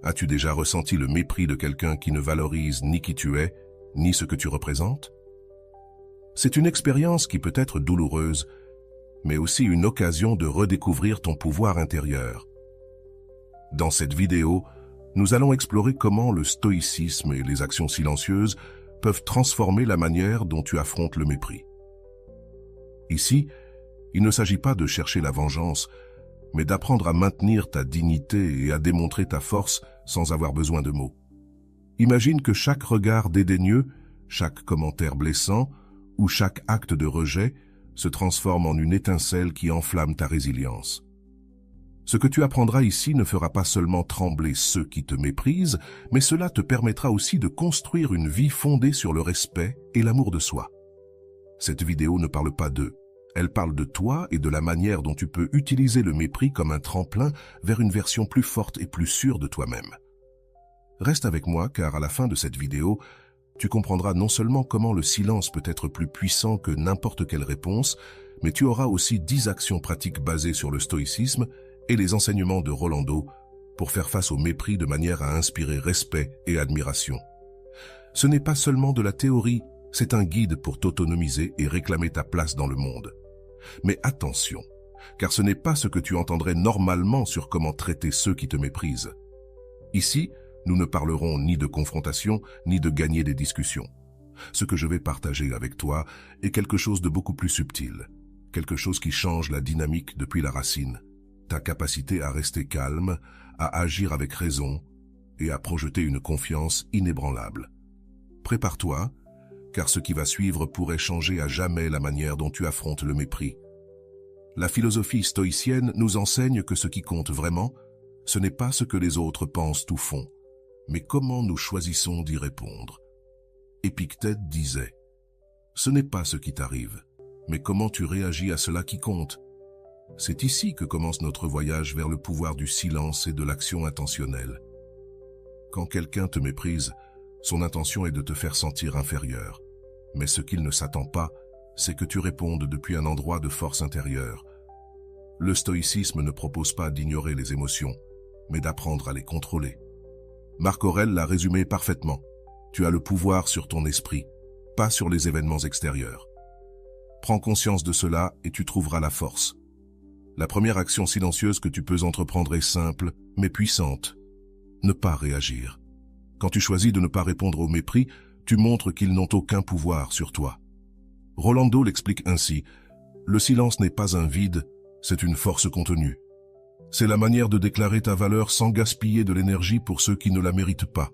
As-tu déjà ressenti le mépris de quelqu'un qui ne valorise ni qui tu es, ni ce que tu représentes? C'est une expérience qui peut être douloureuse, mais aussi une occasion de redécouvrir ton pouvoir intérieur. Dans cette vidéo, nous allons explorer comment le stoïcisme et les actions silencieuses peuvent transformer la manière dont tu affrontes le mépris. Ici, il ne s'agit pas de chercher la vengeance, mais d'apprendre à maintenir ta dignité et à démontrer ta force sans avoir besoin de mots. Imagine que chaque regard dédaigneux, chaque commentaire blessant ou chaque acte de rejet se transforme en une étincelle qui enflamme ta résilience. Ce que tu apprendras ici ne fera pas seulement trembler ceux qui te méprisent, mais cela te permettra aussi de construire une vie fondée sur le respect et l'amour de soi. Cette vidéo ne parle pas d'eux. Elle parle de toi et de la manière dont tu peux utiliser le mépris comme un tremplin vers une version plus forte et plus sûre de toi-même. Reste avec moi car à la fin de cette vidéo, tu comprendras non seulement comment le silence peut être plus puissant que n'importe quelle réponse, mais tu auras aussi 10 actions pratiques basées sur le stoïcisme et les enseignements de Rolando pour faire face au mépris de manière à inspirer respect et admiration. Ce n'est pas seulement de la théorie, c'est un guide pour t'autonomiser et réclamer ta place dans le monde. Mais attention, car ce n'est pas ce que tu entendrais normalement sur comment traiter ceux qui te méprisent. Ici, nous ne parlerons ni de confrontation, ni de gagner des discussions. Ce que je vais partager avec toi est quelque chose de beaucoup plus subtil, quelque chose qui change la dynamique depuis la racine, ta capacité à rester calme, à agir avec raison et à projeter une confiance inébranlable. Prépare-toi, car ce qui va suivre pourrait changer à jamais la manière dont tu affrontes le mépris. La philosophie stoïcienne nous enseigne que ce qui compte vraiment, ce n'est pas ce que les autres pensent ou font, mais comment nous choisissons d'y répondre. Épictète disait « Ce n'est pas ce qui t'arrive, mais comment tu réagis à cela qui compte. » C'est ici que commence notre voyage vers le pouvoir du silence et de l'action intentionnelle. Quand quelqu'un te méprise, son intention est de te faire sentir inférieur. Mais ce qu'il ne s'attend pas, c'est que tu répondes depuis un endroit de force intérieure. Le stoïcisme ne propose pas d'ignorer les émotions, mais d'apprendre à les contrôler. Marc Aurèle l'a résumé parfaitement. Tu as le pouvoir sur ton esprit, pas sur les événements extérieurs. Prends conscience de cela et tu trouveras la force. La première action silencieuse que tu peux entreprendre est simple, mais puissante. Ne pas réagir. Quand tu choisis de ne pas répondre au mépris, tu montres qu'ils n'ont aucun pouvoir sur toi. Rolando l'explique ainsi, « Le silence n'est pas un vide, c'est une force contenue. C'est la manière de déclarer ta valeur sans gaspiller de l'énergie pour ceux qui ne la méritent pas. »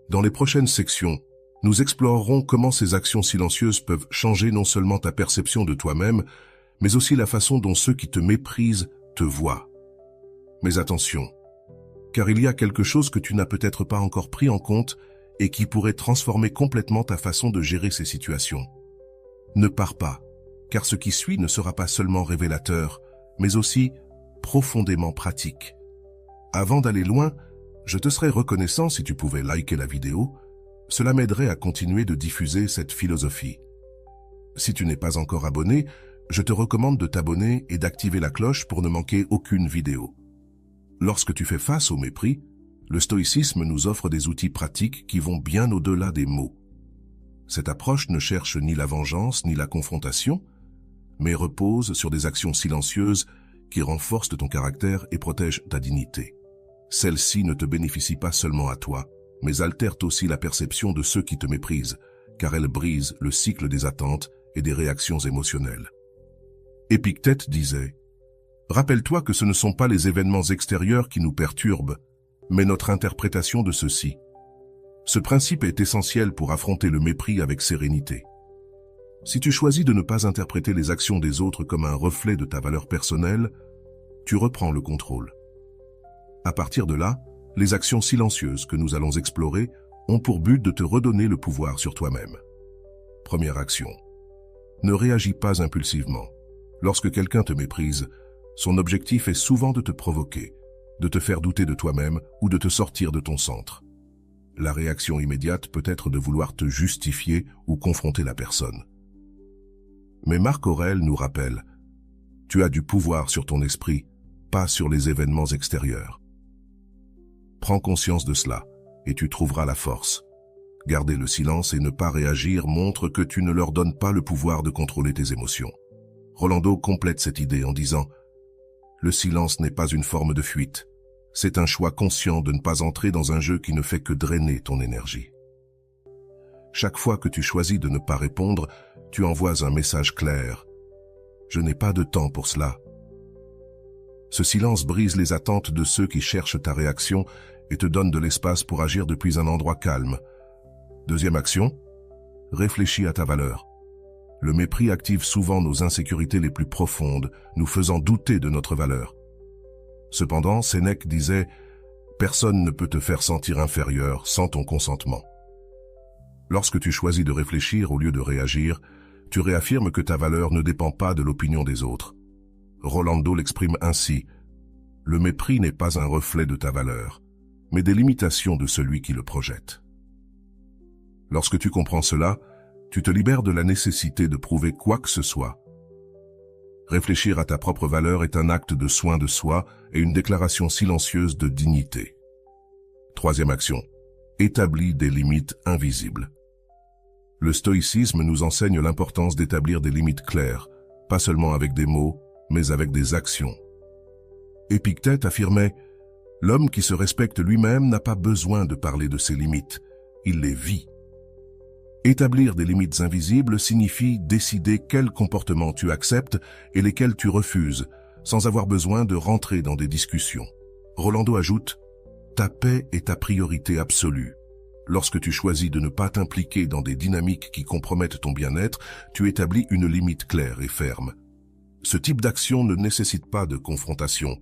Dans les prochaines sections, nous explorerons comment ces actions silencieuses peuvent changer non seulement ta perception de toi-même, mais aussi la façon dont ceux qui te méprisent te voient. Mais attention, car il y a quelque chose que tu n'as peut-être pas encore pris en compte et qui pourrait transformer complètement ta façon de gérer ces situations. Ne pars pas, car ce qui suit ne sera pas seulement révélateur, mais aussi profondément pratique. Avant d'aller loin, je te serais reconnaissant si tu pouvais liker la vidéo, cela m'aiderait à continuer de diffuser cette philosophie. Si tu n'es pas encore abonné, je te recommande de t'abonner et d'activer la cloche pour ne manquer aucune vidéo. Lorsque tu fais face au mépris, le stoïcisme nous offre des outils pratiques qui vont bien au-delà des mots. Cette approche ne cherche ni la vengeance ni la confrontation, mais repose sur des actions silencieuses qui renforcent ton caractère et protègent ta dignité. Celles-ci ne te bénéficient pas seulement à toi, mais altèrent aussi la perception de ceux qui te méprisent, car elles brisent le cycle des attentes et des réactions émotionnelles. Épictète disait « Rappelle-toi que ce ne sont pas les événements extérieurs qui nous perturbent, mais notre interprétation de ceux-ci. Ce principe est essentiel pour affronter le mépris avec sérénité. Si tu choisis de ne pas interpréter les actions des autres comme un reflet de ta valeur personnelle, tu reprends le contrôle. À partir de là, les actions silencieuses que nous allons explorer ont pour but de te redonner le pouvoir sur toi-même. Première action. Ne réagis pas impulsivement. Lorsque quelqu'un te méprise, son objectif est souvent de te provoquer, de te faire douter de toi-même ou de te sortir de ton centre. La réaction immédiate peut être de vouloir te justifier ou confronter la personne. Mais Marc Aurèle nous rappelle, tu as du pouvoir sur ton esprit, pas sur les événements extérieurs. Prends conscience de cela, et tu trouveras la force. Garder le silence et ne pas réagir montre que tu ne leur donnes pas le pouvoir de contrôler tes émotions. Rolando complète cette idée en disant « Le silence n'est pas une forme de fuite. C'est un choix conscient de ne pas entrer dans un jeu qui ne fait que drainer ton énergie. » Chaque fois que tu choisis de ne pas répondre, tu envoies un message clair. « Je n'ai pas de temps pour cela. » Ce silence brise les attentes de ceux qui cherchent ta réaction et te donne de l'espace pour agir depuis un endroit calme. Deuxième action, réfléchis à ta valeur. Le mépris active souvent nos insécurités les plus profondes, nous faisant douter de notre valeur. Cependant, Sénèque disait « Personne ne peut te faire sentir inférieur sans ton consentement. » Lorsque tu choisis de réfléchir au lieu de réagir, tu réaffirmes que ta valeur ne dépend pas de l'opinion des autres. Rolando l'exprime ainsi « Le mépris n'est pas un reflet de ta valeur, mais des limitations de celui qui le projette. » Lorsque tu comprends cela, tu te libères de la nécessité de prouver quoi que ce soit. Réfléchir à ta propre valeur est un acte de soin de soi et une déclaration silencieuse de dignité. Troisième action, établis des limites invisibles. Le stoïcisme nous enseigne l'importance d'établir des limites claires, pas seulement avec des mots, mais avec des actions. Épictète affirmait « L'homme qui se respecte lui-même n'a pas besoin de parler de ses limites, il les vit. » Établir des limites invisibles signifie décider quels comportements tu acceptes et lesquels tu refuses, sans avoir besoin de rentrer dans des discussions. Rolando ajoute « Ta paix est ta priorité absolue. Lorsque tu choisis de ne pas t'impliquer dans des dynamiques qui compromettent ton bien-être, tu établis une limite claire et ferme. Ce type d'action ne nécessite pas de confrontation.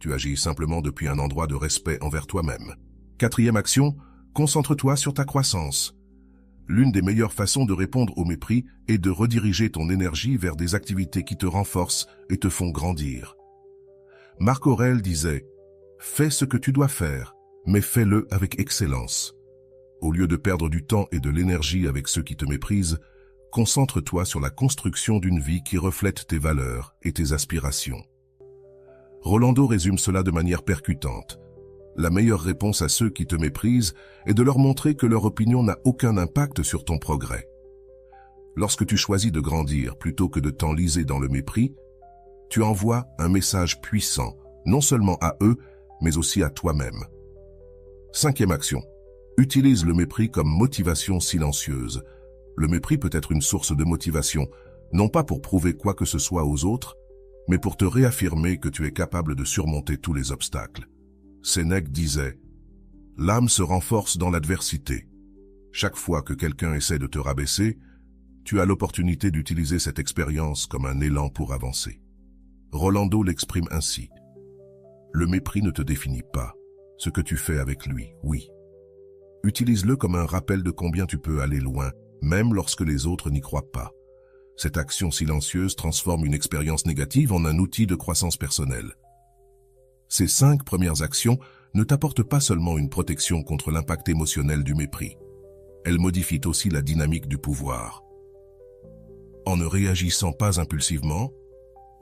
Tu agis simplement depuis un endroit de respect envers toi-même. Quatrième action, concentre-toi sur ta croissance. L'une des meilleures façons de répondre au mépris est de rediriger ton énergie vers des activités qui te renforcent et te font grandir. Marc Aurèle disait « Fais ce que tu dois faire, mais fais-le avec excellence. » Au lieu de perdre du temps et de l'énergie avec ceux qui te méprisent, concentre-toi sur la construction d'une vie qui reflète tes valeurs et tes aspirations. Rolando résume cela de manière percutante. La meilleure réponse à ceux qui te méprisent est de leur montrer que leur opinion n'a aucun impact sur ton progrès. Lorsque tu choisis de grandir plutôt que de t'enliser dans le mépris, tu envoies un message puissant, non seulement à eux, mais aussi à toi-même. Cinquième action. Utilise le mépris comme motivation silencieuse. Le mépris peut être une source de motivation, non pas pour prouver quoi que ce soit aux autres, mais pour te réaffirmer que tu es capable de surmonter tous les obstacles. Sénèque disait « L'âme se renforce dans l'adversité. Chaque fois que quelqu'un essaie de te rabaisser, tu as l'opportunité d'utiliser cette expérience comme un élan pour avancer. » Rolando l'exprime ainsi. « Le mépris ne te définit pas. Ce que tu fais avec lui, oui. Utilise-le comme un rappel de combien tu peux aller loin, même lorsque les autres n'y croient pas. Cette action silencieuse transforme une expérience négative en un outil de croissance personnelle. » Ces 5 premières actions ne t'apportent pas seulement une protection contre l'impact émotionnel du mépris. Elles modifient aussi la dynamique du pouvoir. En ne réagissant pas impulsivement,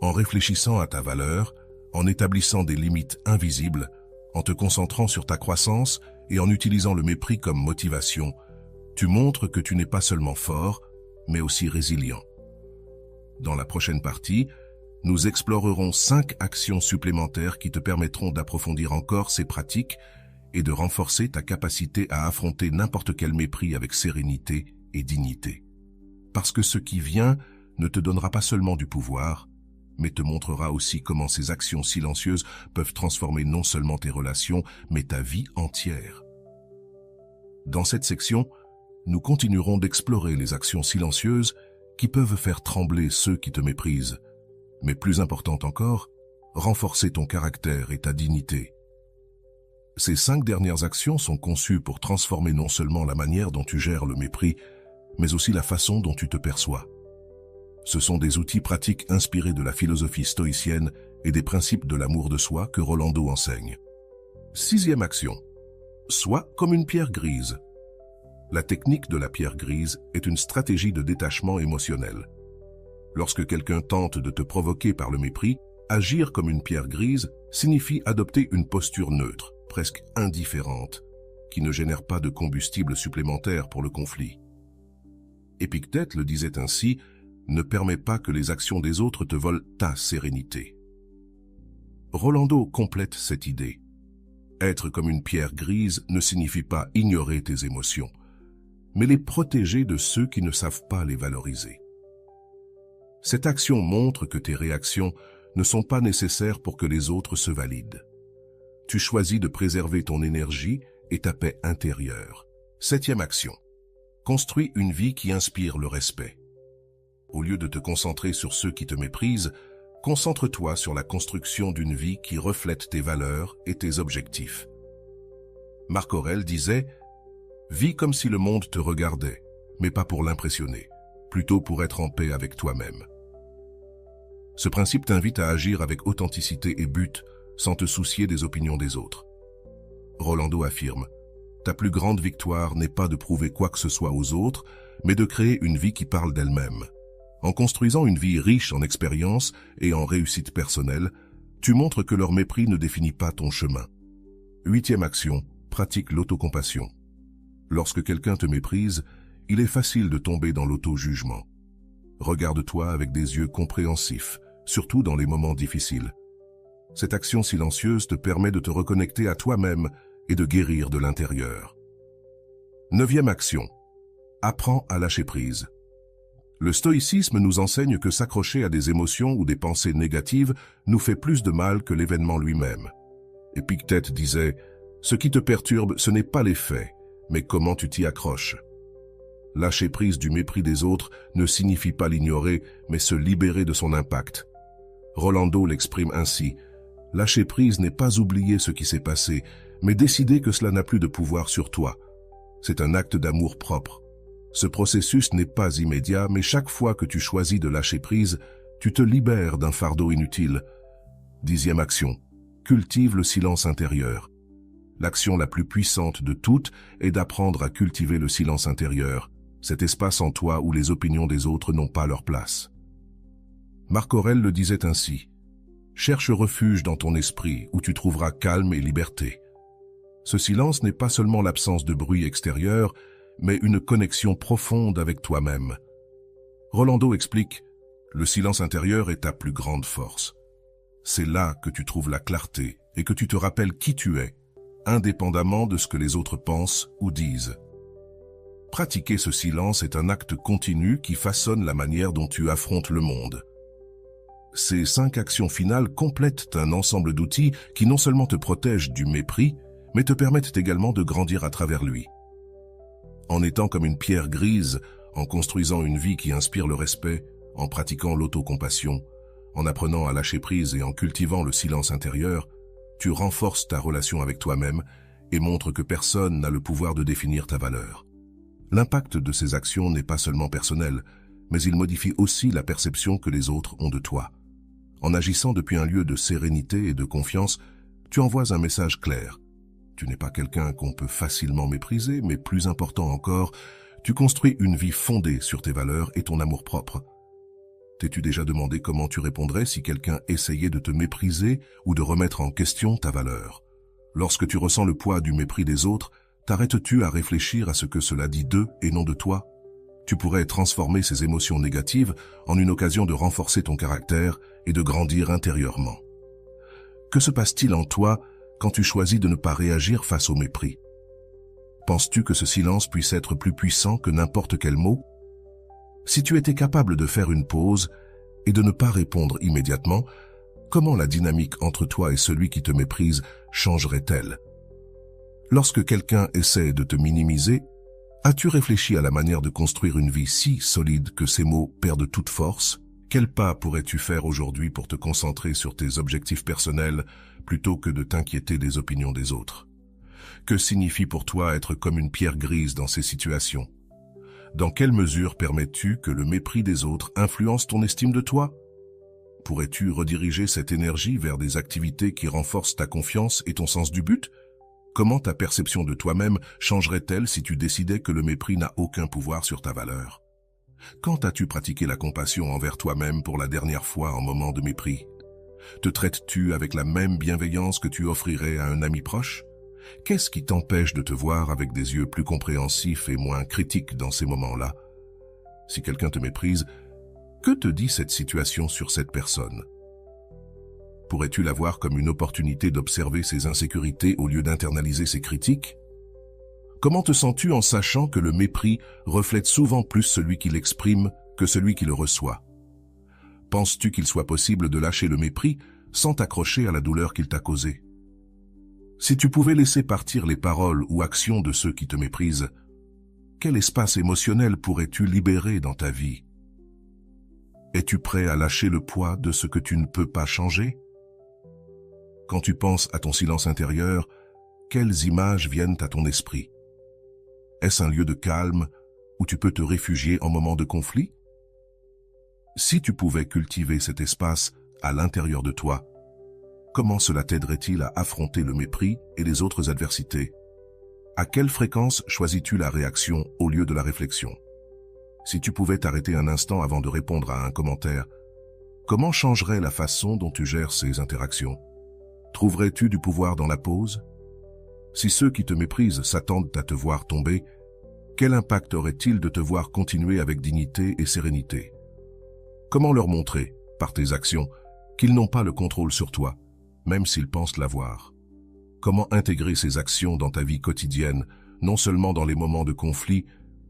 en réfléchissant à ta valeur, en établissant des limites invisibles, en te concentrant sur ta croissance et en utilisant le mépris comme motivation, tu montres que tu n'es pas seulement fort, mais aussi résilient. Dans la prochaine partie, nous explorerons 5 actions supplémentaires qui te permettront d'approfondir encore ces pratiques et de renforcer ta capacité à affronter n'importe quel mépris avec sérénité et dignité. Parce que ce qui vient ne te donnera pas seulement du pouvoir, mais te montrera aussi comment ces actions silencieuses peuvent transformer non seulement tes relations, mais ta vie entière. Dans cette section, nous continuerons d'explorer les actions silencieuses qui peuvent faire trembler ceux qui te méprisent, mais plus important encore, renforcer ton caractère et ta dignité. Ces 5 dernières actions sont conçues pour transformer non seulement la manière dont tu gères le mépris, mais aussi la façon dont tu te perçois. Ce sont des outils pratiques inspirés de la philosophie stoïcienne et des principes de l'amour de soi que Rolando enseigne. 6e action. Sois comme une pierre grise. La technique de la pierre grise est une stratégie de détachement émotionnel. Lorsque quelqu'un tente de te provoquer par le mépris, agir comme une pierre grise signifie adopter une posture neutre, presque indifférente, qui ne génère pas de combustible supplémentaire pour le conflit. Épictète le disait ainsi, ne permets pas que les actions des autres te volent ta sérénité. Rolando complète cette idée. Être comme une pierre grise ne signifie pas ignorer tes émotions, mais les protéger de ceux qui ne savent pas les valoriser. Cette action montre que tes réactions ne sont pas nécessaires pour que les autres se valident. Tu choisis de préserver ton énergie et ta paix intérieure. 7e action. Construis une vie qui inspire le respect. Au lieu de te concentrer sur ceux qui te méprisent, concentre-toi sur la construction d'une vie qui reflète tes valeurs et tes objectifs. Marc Aurèle disait « Vis comme si le monde te regardait, mais pas pour l'impressionner, plutôt pour être en paix avec toi-même. » Ce principe t'invite à agir avec authenticité et but, sans te soucier des opinions des autres. Rolando affirme « Ta plus grande victoire n'est pas de prouver quoi que ce soit aux autres, mais de créer une vie qui parle d'elle-même. En construisant une vie riche en expériences et en réussite personnelle, tu montres que leur mépris ne définit pas ton chemin. » 8e action, pratique l'autocompassion. Lorsque quelqu'un te méprise, il est facile de tomber dans l'auto-jugement. Regarde-toi avec des yeux compréhensifs, surtout dans les moments difficiles. Cette action silencieuse te permet de te reconnecter à toi-même et de guérir de l'intérieur. 9e action, apprends à lâcher prise. Le stoïcisme nous enseigne que s'accrocher à des émotions ou des pensées négatives nous fait plus de mal que l'événement lui-même. Épictète disait « Ce qui te perturbe, ce n'est pas les faits, mais comment tu t'y accroches. » Lâcher prise du mépris des autres ne signifie pas l'ignorer, mais se libérer de son impact. Rolando l'exprime ainsi « Lâcher prise n'est pas oublier ce qui s'est passé, mais décider que cela n'a plus de pouvoir sur toi. C'est un acte d'amour propre. Ce processus n'est pas immédiat, mais chaque fois que tu choisis de lâcher prise, tu te libères d'un fardeau inutile. » 10e action. Cultive le silence intérieur. L'action la plus puissante de toutes est d'apprendre à cultiver le silence intérieur, cet espace en toi où les opinions des autres n'ont pas leur place. Marc Aurèle le disait ainsi « Cherche refuge dans ton esprit où tu trouveras calme et liberté. » Ce silence n'est pas seulement l'absence de bruit extérieur, mais une connexion profonde avec toi-même. Rolando explique « Le silence intérieur est ta plus grande force. C'est là que tu trouves la clarté et que tu te rappelles qui tu es, indépendamment de ce que les autres pensent ou disent. » Pratiquer ce silence est un acte continu qui façonne la manière dont tu affrontes le monde. Ces 5 actions finales complètent un ensemble d'outils qui non seulement te protègent du mépris, mais te permettent également de grandir à travers lui. En étant comme une pierre grise, en construisant une vie qui inspire le respect, en pratiquant l'autocompassion, en apprenant à lâcher prise et en cultivant le silence intérieur, tu renforces ta relation avec toi-même et montres que personne n'a le pouvoir de définir ta valeur. L'impact de ces actions n'est pas seulement personnel, mais il modifie aussi la perception que les autres ont de toi. En agissant depuis un lieu de sérénité et de confiance, tu envoies un message clair. Tu n'es pas quelqu'un qu'on peut facilement mépriser, mais plus important encore, tu construis une vie fondée sur tes valeurs et ton amour-propre. T'es-tu déjà demandé comment tu répondrais si quelqu'un essayait de te mépriser ou de remettre en question ta valeur? Lorsque tu ressens le poids du mépris des autres, t'arrêtes-tu à réfléchir à ce que cela dit d'eux et non de toi? Tu pourrais transformer ces émotions négatives en une occasion de renforcer ton caractère et de grandir intérieurement. Que se passe-t-il en toi quand tu choisis de ne pas réagir face au mépris? Penses-tu que ce silence puisse être plus puissant que n'importe quel mot? Si tu étais capable de faire une pause et de ne pas répondre immédiatement, comment la dynamique entre toi et celui qui te méprise changerait-elle? Lorsque quelqu'un essaie de te minimiser, as-tu réfléchi à la manière de construire une vie si solide que ces mots perdent toute force? Quel pas pourrais-tu faire aujourd'hui pour te concentrer sur tes objectifs personnels plutôt que de t'inquiéter des opinions des autres? Que signifie pour toi être comme une pierre grise dans ces situations? Dans quelle mesure permets-tu que le mépris des autres influence ton estime de toi? Pourrais-tu rediriger cette énergie vers des activités qui renforcent ta confiance et ton sens du but? Comment ta perception de toi-même changerait-elle si tu décidais que le mépris n'a aucun pouvoir sur ta valeur? Quand as-tu pratiqué la compassion envers toi-même pour la dernière fois en moment de mépris? Te traites-tu avec la même bienveillance que tu offrirais à un ami proche? Qu'est-ce qui t'empêche de te voir avec des yeux plus compréhensifs et moins critiques dans ces moments-là? Si quelqu'un te méprise, que te dit cette situation sur cette personne? Pourrais-tu la voir comme une opportunité d'observer ses insécurités au lieu d'internaliser ses critiques? Comment te sens-tu en sachant que le mépris reflète souvent plus celui qui l'exprime que celui qui le reçoit? Penses-tu qu'il soit possible de lâcher le mépris sans t'accrocher à la douleur qu'il t'a causée? Si tu pouvais laisser partir les paroles ou actions de ceux qui te méprisent, quel espace émotionnel pourrais-tu libérer dans ta vie? Es-tu prêt à lâcher le poids de ce que tu ne peux pas changer? Quand tu penses à ton silence intérieur, quelles images viennent à ton esprit? Est-ce un lieu de calme où tu peux te réfugier en moment de conflit? Si tu pouvais cultiver cet espace à l'intérieur de toi, comment cela t'aiderait-il à affronter le mépris et les autres adversités? À quelle fréquence choisis-tu la réaction au lieu de la réflexion? Si tu pouvais t'arrêter un instant avant de répondre à un commentaire, comment changerait la façon dont tu gères ces interactions? Trouverais-tu du pouvoir dans la pause? Si ceux qui te méprisent s'attendent à te voir tomber, quel impact aurait-il de te voir continuer avec dignité et sérénité? Comment leur montrer, par tes actions, qu'ils n'ont pas le contrôle sur toi, même s'ils pensent l'avoir? Comment intégrer ces actions dans ta vie quotidienne, non seulement dans les moments de conflit,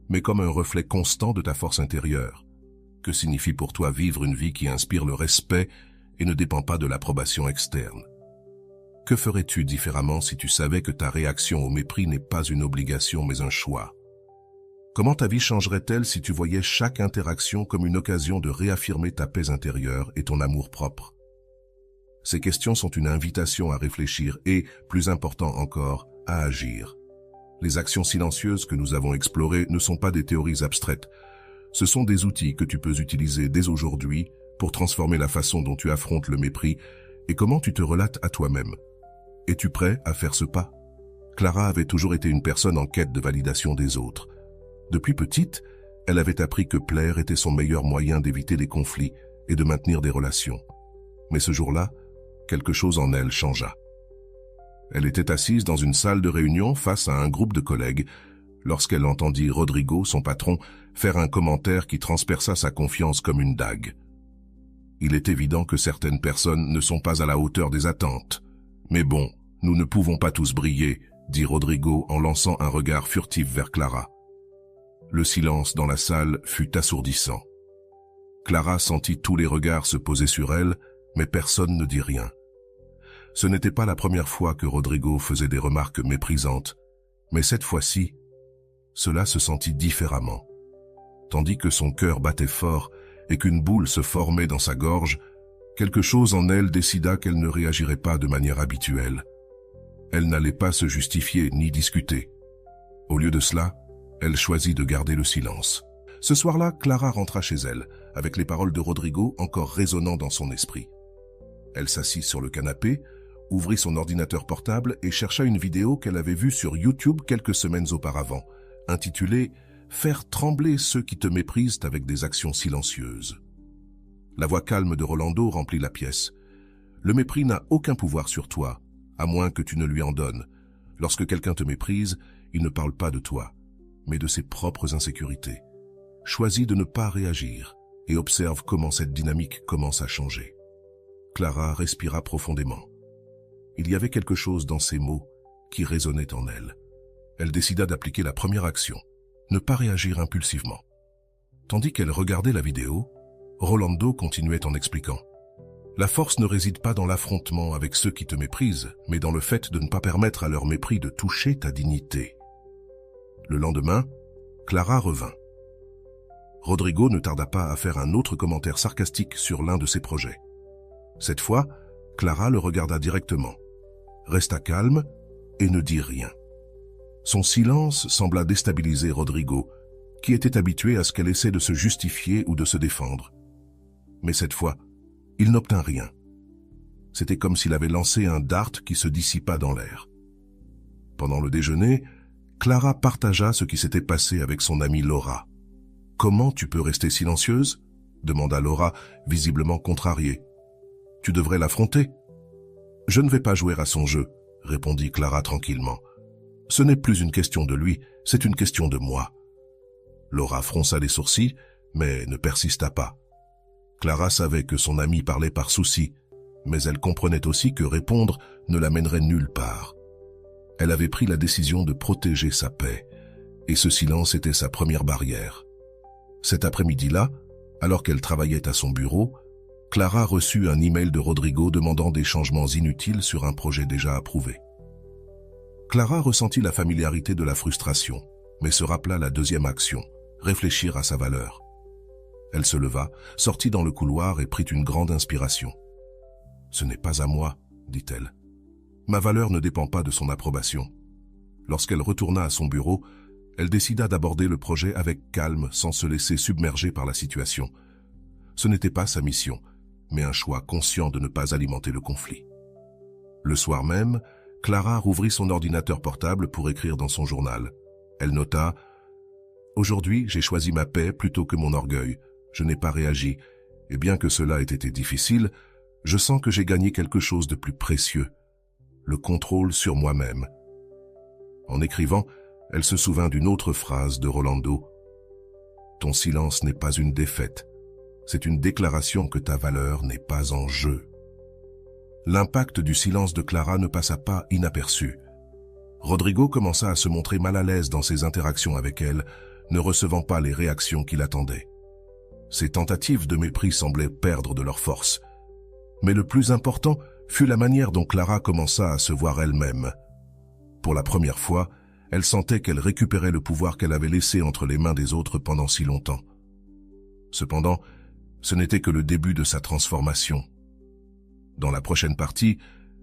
mais comme un reflet constant de ta force intérieure? Que signifie pour toi vivre une vie qui inspire le respect et ne dépend pas de l'approbation externe? Que ferais-tu différemment si tu savais que ta réaction au mépris n'est pas une obligation mais un choix? Comment ta vie changerait-elle si tu voyais chaque interaction comme une occasion de réaffirmer ta paix intérieure et ton amour-propre? Ces questions sont une invitation à réfléchir et, plus important encore, à agir. Les actions silencieuses que nous avons explorées ne sont pas des théories abstraites. Ce sont des outils que tu peux utiliser dès aujourd'hui pour transformer la façon dont tu affrontes le mépris et comment tu te relates à toi-même. Es-tu prêt à faire ce pas? Clara avait toujours été une personne en quête de validation des autres. Depuis petite, elle avait appris que plaire était son meilleur moyen d'éviter les conflits et de maintenir des relations. Mais ce jour-là, quelque chose en elle changea. Elle était assise dans une salle de réunion face à un groupe de collègues lorsqu'elle entendit Rodrigo, son patron, faire un commentaire qui transperça sa confiance comme une dague. Il est évident que certaines personnes ne sont pas à la hauteur des attentes. Mais bon, nous ne pouvons pas tous briller, dit Rodrigo en lançant un regard furtif vers Clara. Le silence dans la salle fut assourdissant. Clara sentit tous les regards se poser sur elle, mais personne ne dit rien. Ce n'était pas la première fois que Rodrigo faisait des remarques méprisantes, mais cette fois-ci, cela se sentit différemment. Tandis que son cœur battait fort et qu'une boule se formait dans sa gorge, quelque chose en elle décida qu'elle ne réagirait pas de manière habituelle. Elle n'allait pas se justifier ni discuter. Au lieu de cela, elle choisit de garder le silence. Ce soir-là, Clara rentra chez elle, avec les paroles de Rodrigo encore résonnant dans son esprit. Elle s'assit sur le canapé, ouvrit son ordinateur portable et chercha une vidéo qu'elle avait vue sur YouTube quelques semaines auparavant, intitulée « Faire trembler ceux qui te méprisent avec des actions silencieuses ». La voix calme de Rolando remplit la pièce. Le mépris n'a aucun pouvoir sur toi, à moins que tu ne lui en donnes. Lorsque quelqu'un te méprise, il ne parle pas de toi, mais de ses propres insécurités. Choisis de ne pas réagir et observe comment cette dynamique commence à changer. Clara respira profondément. Il y avait quelque chose dans ces mots qui résonnait en elle. Elle décida d'appliquer la première action, ne pas réagir impulsivement. Tandis qu'elle regardait la vidéo, Rolando continuait en expliquant. La force ne réside pas dans l'affrontement avec ceux qui te méprisent, mais dans le fait de ne pas permettre à leur mépris de toucher ta dignité. Le lendemain, Clara revint. Rodrigo ne tarda pas à faire un autre commentaire sarcastique sur l'un de ses projets. Cette fois, Clara le regarda directement, resta calme et ne dit rien. Son silence sembla déstabiliser Rodrigo, qui était habitué à ce qu'elle essaie de se justifier ou de se défendre. Mais cette fois, il n'obtint rien. C'était comme s'il avait lancé un dart qui se dissipa dans l'air. Pendant le déjeuner, Clara partagea ce qui s'était passé avec son amie Laura. « Comment tu peux rester silencieuse ?» demanda Laura, visiblement contrariée. « Tu devrais l'affronter. »« Je ne vais pas jouer à son jeu, » répondit Clara tranquillement. « Ce n'est plus une question de lui, c'est une question de moi. » Laura fronça les sourcils, mais ne persista pas. Clara savait que son amie parlait par souci, mais elle comprenait aussi que répondre ne la mènerait nulle part. Elle avait pris la décision de protéger sa paix, et ce silence était sa première barrière. Cet après-midi-là, alors qu'elle travaillait à son bureau, Clara reçut un email de Rodrigo demandant des changements inutiles sur un projet déjà approuvé. Clara ressentit la familiarité de la frustration, mais se rappela la deuxième action, réfléchir à sa valeur. Elle se leva, sortit dans le couloir et prit une grande inspiration. « Ce n'est pas à moi, dit-elle. Ma valeur ne dépend pas de son approbation. » Lorsqu'elle retourna à son bureau, elle décida d'aborder le projet avec calme sans se laisser submerger par la situation. Ce n'était pas sa mission, mais un choix conscient de ne pas alimenter le conflit. Le soir même, Clara rouvrit son ordinateur portable pour écrire dans son journal. Elle nota « Aujourd'hui, j'ai choisi ma paix plutôt que mon orgueil. Je n'ai pas réagi, et bien que cela ait été difficile, je sens que j'ai gagné quelque chose de plus précieux, le contrôle sur moi-même. » En écrivant, elle se souvint d'une autre phrase de Rolando. « Ton silence n'est pas une défaite, c'est une déclaration que ta valeur n'est pas en jeu. » L'impact du silence de Clara ne passa pas inaperçu. Rodrigo commença à se montrer mal à l'aise dans ses interactions avec elle, ne recevant pas les réactions qu'il attendait. Ses tentatives de mépris semblaient perdre de leur force. Mais le plus important fut la manière dont Clara commença à se voir elle-même. Pour la première fois, elle sentait qu'elle récupérait le pouvoir qu'elle avait laissé entre les mains des autres pendant si longtemps. Cependant, ce n'était que le début de sa transformation. Dans la prochaine partie,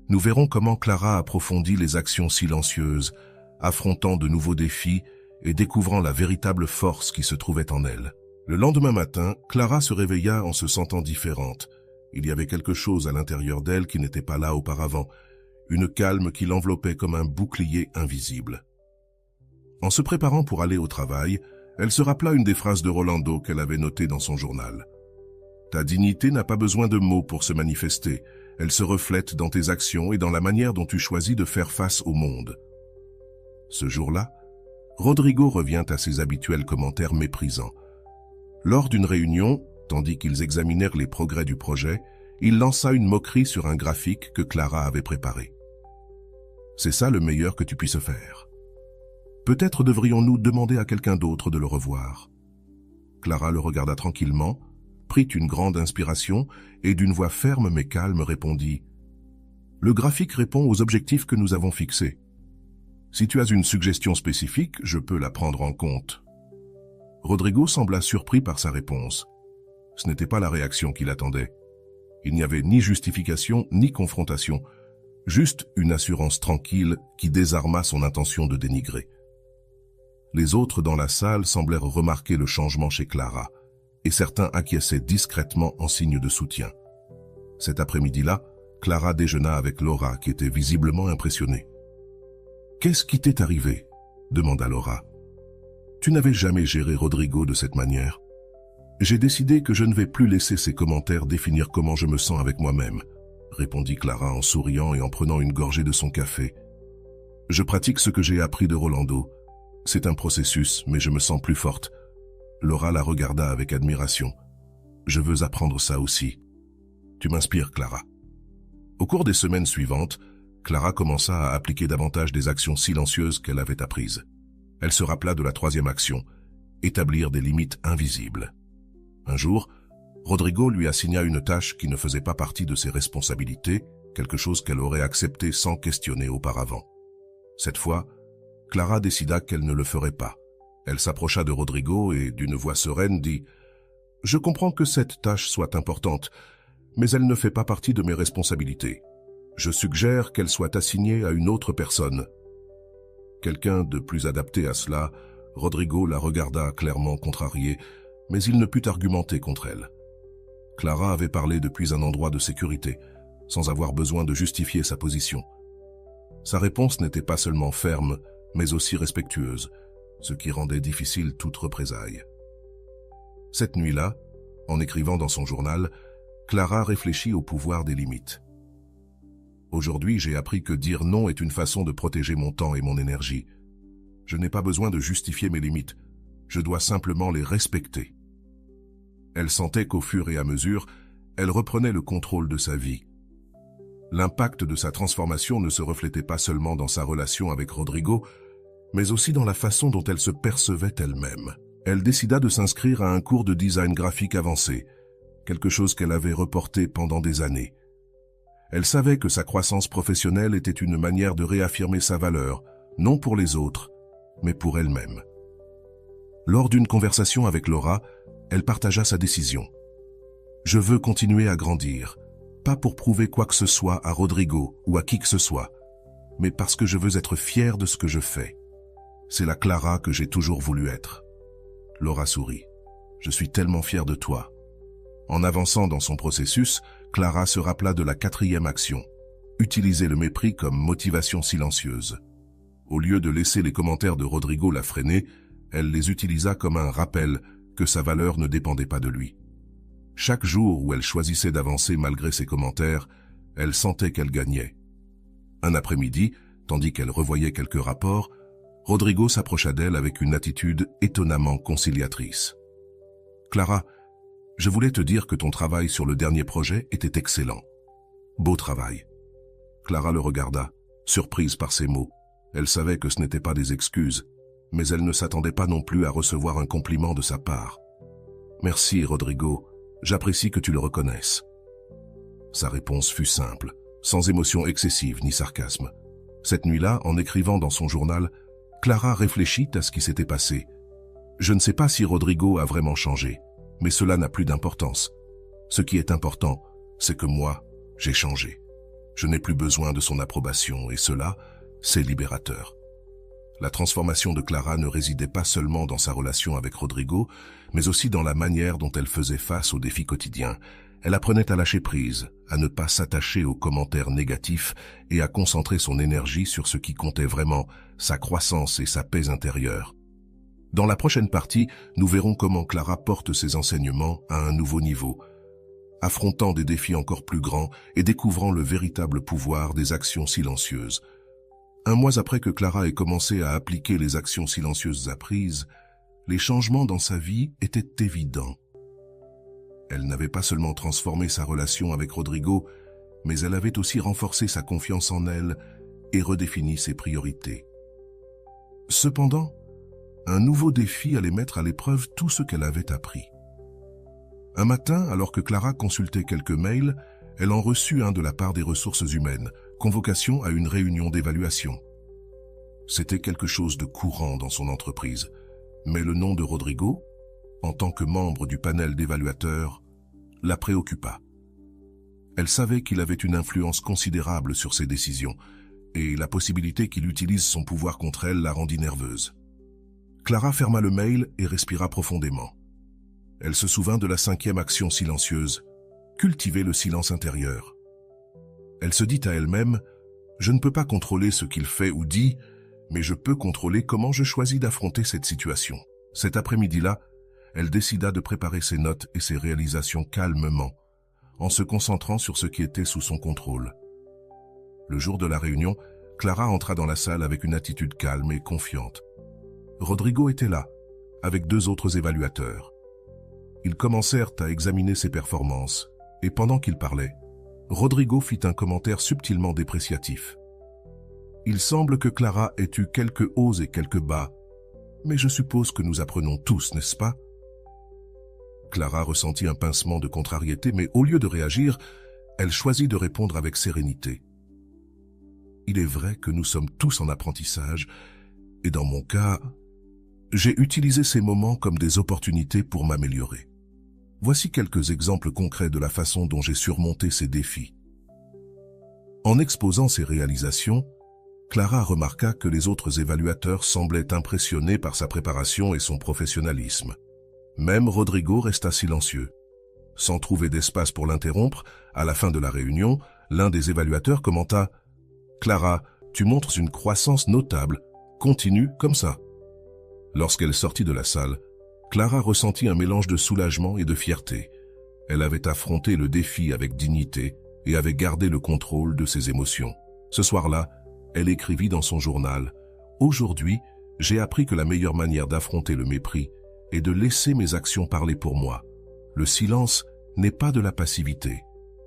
nous verrons comment Clara approfondit les actions silencieuses, affrontant de nouveaux défis et découvrant la véritable force qui se trouvait en elle. Le lendemain matin, Clara se réveilla en se sentant différente. Il y avait quelque chose à l'intérieur d'elle qui n'était pas là auparavant, une calme qui l'enveloppait comme un bouclier invisible. En se préparant pour aller au travail, elle se rappela une des phrases de Rolando qu'elle avait notées dans son journal. « Ta dignité n'a pas besoin de mots pour se manifester. Elle se reflète dans tes actions et dans la manière dont tu choisis de faire face au monde. » Ce jour-là, Rodrigo revient à ses habituels commentaires méprisants. Lors d'une réunion, tandis qu'ils examinèrent les progrès du projet, il lança une moquerie sur un graphique que Clara avait préparé. « C'est ça le meilleur que tu puisses faire. Peut-être devrions-nous demander à quelqu'un d'autre de le revoir. » Clara le regarda tranquillement, prit une grande inspiration et d'une voix ferme mais calme répondit « Le graphique répond aux objectifs que nous avons fixés. Si tu as une suggestion spécifique, je peux la prendre en compte. » Rodrigo sembla surpris par sa réponse. Ce n'était pas la réaction qu'il attendait. Il n'y avait ni justification ni confrontation, juste une assurance tranquille qui désarma son intention de dénigrer. Les autres dans la salle semblèrent remarquer le changement chez Clara, et certains acquiesçaient discrètement en signe de soutien. Cet après-midi-là, Clara déjeuna avec Laura, qui était visiblement impressionnée. « Qu'est-ce qui t'est arrivé ?» demanda Laura. « Tu n'avais jamais géré Rodrigo de cette manière. J'ai décidé que je ne vais plus laisser ses commentaires définir comment je me sens avec moi-même, » répondit Clara en souriant et en prenant une gorgée de son café. « Je pratique ce que j'ai appris de Rolando. C'est un processus, mais je me sens plus forte. » Laura la regarda avec admiration. « Je veux apprendre ça aussi. Tu m'inspires, Clara. » Au cours des semaines suivantes, Clara commença à appliquer davantage des actions silencieuses qu'elle avait apprises. Elle se rappela de la troisième action, établir des limites invisibles. Un jour, Rodrigo lui assigna une tâche qui ne faisait pas partie de ses responsabilités, quelque chose qu'elle aurait accepté sans questionner auparavant. Cette fois, Clara décida qu'elle ne le ferait pas. Elle s'approcha de Rodrigo et, d'une voix sereine, dit « Je comprends que cette tâche soit importante, mais elle ne fait pas partie de mes responsabilités. Je suggère qu'elle soit assignée à une autre personne. » Quelqu'un de plus adapté à cela, Rodrigo la regarda clairement contrarié, mais il ne put argumenter contre elle. Clara avait parlé depuis un endroit de sécurité, sans avoir besoin de justifier sa position. Sa réponse n'était pas seulement ferme, mais aussi respectueuse, ce qui rendait difficile toute représaille. Cette nuit-là, en écrivant dans son journal, Clara réfléchit au pouvoir des limites. Aujourd'hui, j'ai appris que dire non est une façon de protéger mon temps et mon énergie. Je n'ai pas besoin de justifier mes limites. Je dois simplement les respecter. Elle sentait qu'au fur et à mesure, elle reprenait le contrôle de sa vie. L'impact de sa transformation ne se reflétait pas seulement dans sa relation avec Rodrigo, mais aussi dans la façon dont elle se percevait elle-même. Elle décida de s'inscrire à un cours de design graphique avancé, quelque chose qu'elle avait reporté pendant des années. Elle savait que sa croissance professionnelle était une manière de réaffirmer sa valeur, non pour les autres, mais pour elle-même. Lors d'une conversation avec Laura, elle partagea sa décision. « Je veux continuer à grandir, pas pour prouver quoi que ce soit à Rodrigo ou à qui que ce soit, mais parce que je veux être fière de ce que je fais. C'est la Clara que j'ai toujours voulu être. » Laura sourit. « Je suis tellement fière de toi. » En avançant dans son processus, Clara se rappela de la 4e action, utiliser le mépris comme motivation silencieuse. Au lieu de laisser les commentaires de Rodrigo la freiner, elle les utilisa comme un rappel que sa valeur ne dépendait pas de lui. Chaque jour où elle choisissait d'avancer malgré ses commentaires, elle sentait qu'elle gagnait. Un après-midi, tandis qu'elle revoyait quelques rapports, Rodrigo s'approcha d'elle avec une attitude étonnamment conciliatrice. « Clara, je voulais te dire que ton travail sur le dernier projet était excellent. Beau travail. » Clara le regarda, surprise par ces mots. Elle savait que ce n'étaient pas des excuses, mais elle ne s'attendait pas non plus à recevoir un compliment de sa part. « Merci, Rodrigo. J'apprécie que tu le reconnaisses. » Sa réponse fut simple, sans émotion excessive ni sarcasme. Cette nuit-là, en écrivant dans son journal, Clara réfléchit à ce qui s'était passé. « Je ne sais pas si Rodrigo a vraiment changé, mais cela n'a plus d'importance. Ce qui est important, c'est que moi, j'ai changé. Je n'ai plus besoin de son approbation et cela, c'est libérateur. » La transformation de Clara ne résidait pas seulement dans sa relation avec Rodrigo, mais aussi dans la manière dont elle faisait face aux défis quotidiens. Elle apprenait à lâcher prise, à ne pas s'attacher aux commentaires négatifs et à concentrer son énergie sur ce qui comptait vraiment, sa croissance et sa paix intérieure. Dans la prochaine partie, nous verrons comment Clara porte ses enseignements à un nouveau niveau, affrontant des défis encore plus grands et découvrant le véritable pouvoir des actions silencieuses. Un mois après que Clara ait commencé à appliquer les actions silencieuses apprises, les changements dans sa vie étaient évidents. Elle n'avait pas seulement transformé sa relation avec Rodrigo, mais elle avait aussi renforcé sa confiance en elle et redéfini ses priorités. Cependant, un nouveau défi allait mettre à l'épreuve tout ce qu'elle avait appris. Un matin, alors que Clara consultait quelques mails, elle en reçut un de la part des ressources humaines, convocation à une réunion d'évaluation. C'était quelque chose de courant dans son entreprise, mais le nom de Rodrigo, en tant que membre du panel d'évaluateurs, la préoccupa. Elle savait qu'il avait une influence considérable sur ses décisions, et la possibilité qu'il utilise son pouvoir contre elle la rendit nerveuse. Clara ferma le mail et respira profondément. Elle se souvint de la 5e action silencieuse, cultiver le silence intérieur. Elle se dit à elle-même, « Je ne peux pas contrôler ce qu'il fait ou dit, mais je peux contrôler comment je choisis d'affronter cette situation. » Cet après-midi-là, elle décida de préparer ses notes et ses réalisations calmement, en se concentrant sur ce qui était sous son contrôle. Le jour de la réunion, Clara entra dans la salle avec une attitude calme et confiante. Rodrigo était là, avec 2 autres évaluateurs. Ils commencèrent à examiner ses performances, et pendant qu'ils parlaient, Rodrigo fit un commentaire subtilement dépréciatif. « Il semble que Clara ait eu quelques hauts et quelques bas, mais je suppose que nous apprenons tous, n'est-ce pas ?» Clara ressentit un pincement de contrariété, mais au lieu de réagir, elle choisit de répondre avec sérénité. « Il est vrai que nous sommes tous en apprentissage, et dans mon cas, j'ai utilisé ces moments comme des opportunités pour m'améliorer. Voici quelques exemples concrets de la façon dont j'ai surmonté ces défis. » En exposant ses réalisations, Clara remarqua que les autres évaluateurs semblaient impressionnés par sa préparation et son professionnalisme. Même Rodrigo resta silencieux. Sans trouver d'espace pour l'interrompre, à la fin de la réunion, l'un des évaluateurs commenta « Clara, tu montres une croissance notable. Continue comme ça. » Lorsqu'elle sortit de la salle, Clara ressentit un mélange de soulagement et de fierté. Elle avait affronté le défi avec dignité, et avait gardé le contrôle de ses émotions. Ce soir-là, elle écrivit dans son journal « Aujourd'hui, j'ai appris que la meilleure manière d'affronter le mépris est de laisser mes actions parler pour moi. Le silence n'est pas de la passivité,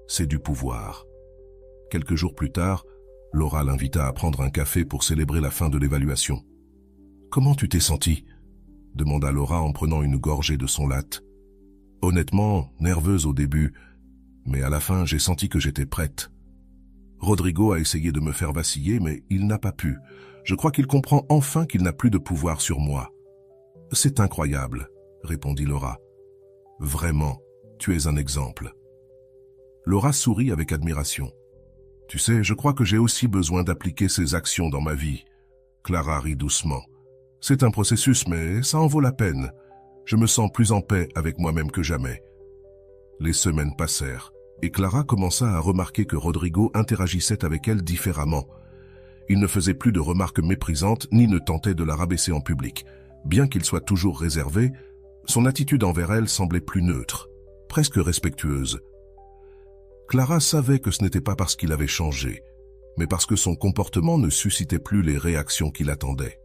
c'est du pouvoir. » Quelques jours plus tard, Laura l'invita à prendre un café pour célébrer la fin de l'évaluation. « Comment tu t'es sentie ?» demanda Laura en prenant une gorgée de son latte. « Honnêtement, nerveuse au début, mais à la fin, j'ai senti que j'étais prête. Rodrigo a essayé de me faire vaciller, mais il n'a pas pu. Je crois qu'il comprend enfin qu'il n'a plus de pouvoir sur moi. »« C'est incroyable, » répondit Laura. « Vraiment, tu es un exemple. » Laura sourit avec admiration. « Tu sais, je crois que j'ai aussi besoin d'appliquer ces actions dans ma vie. » Clara rit doucement. « C'est un processus, mais ça en vaut la peine. Je me sens plus en paix avec moi-même que jamais. » Les semaines passèrent, et Clara commença à remarquer que Rodrigo interagissait avec elle différemment. Il ne faisait plus de remarques méprisantes ni ne tentait de la rabaisser en public. Bien qu'il soit toujours réservé, son attitude envers elle semblait plus neutre, presque respectueuse. Clara savait que ce n'était pas parce qu'il avait changé, mais parce que son comportement ne suscitait plus les réactions qu'il attendait.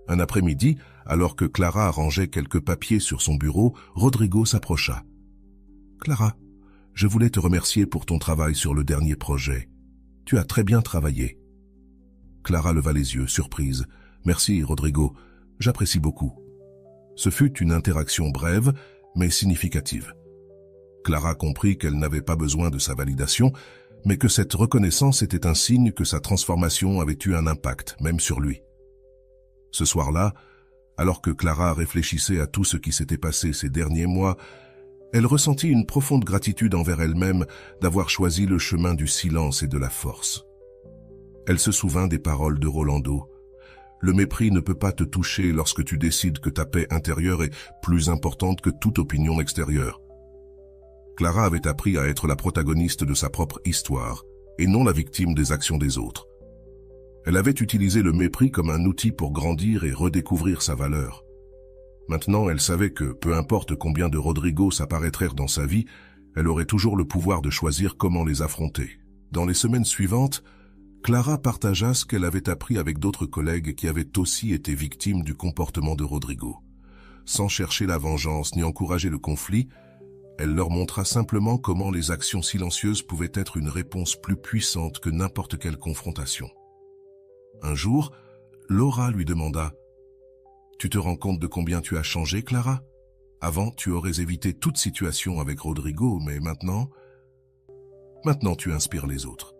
Un après-midi, alors que Clara rangeait quelques papiers sur son bureau, Rodrigo s'approcha. « Clara, je voulais te remercier pour ton travail sur le dernier projet. Tu as très bien travaillé. » Clara leva les yeux, surprise. « Merci, Rodrigo. J'apprécie beaucoup. » Ce fut une interaction brève, mais significative. Clara comprit qu'elle n'avait pas besoin de sa validation, mais que cette reconnaissance était un signe que sa transformation avait eu un impact, même sur lui. Ce soir-là, alors que Clara réfléchissait à tout ce qui s'était passé ces derniers mois, elle ressentit une profonde gratitude envers elle-même d'avoir choisi le chemin du silence et de la force. Elle se souvint des paroles de Rolando. « Le mépris ne peut pas te toucher lorsque tu décides que ta paix intérieure est plus importante que toute opinion extérieure. » Clara avait appris à être la protagoniste de sa propre histoire, et non la victime des actions des autres. Elle avait utilisé le mépris comme un outil pour grandir et redécouvrir sa valeur. Maintenant, elle savait que, peu importe combien de Rodrigo s'apparaîtraient dans sa vie, elle aurait toujours le pouvoir de choisir comment les affronter. Dans les semaines suivantes, Clara partagea ce qu'elle avait appris avec d'autres collègues qui avaient aussi été victimes du comportement de Rodrigo. Sans chercher la vengeance ni encourager le conflit, elle leur montra simplement comment les actions silencieuses pouvaient être une réponse plus puissante que n'importe quelle confrontation. Un jour, Laura lui demanda « Tu te rends compte de combien tu as changé, Clara ? Avant, tu aurais évité toute situation avec Rodrigo, mais maintenant tu inspires les autres. »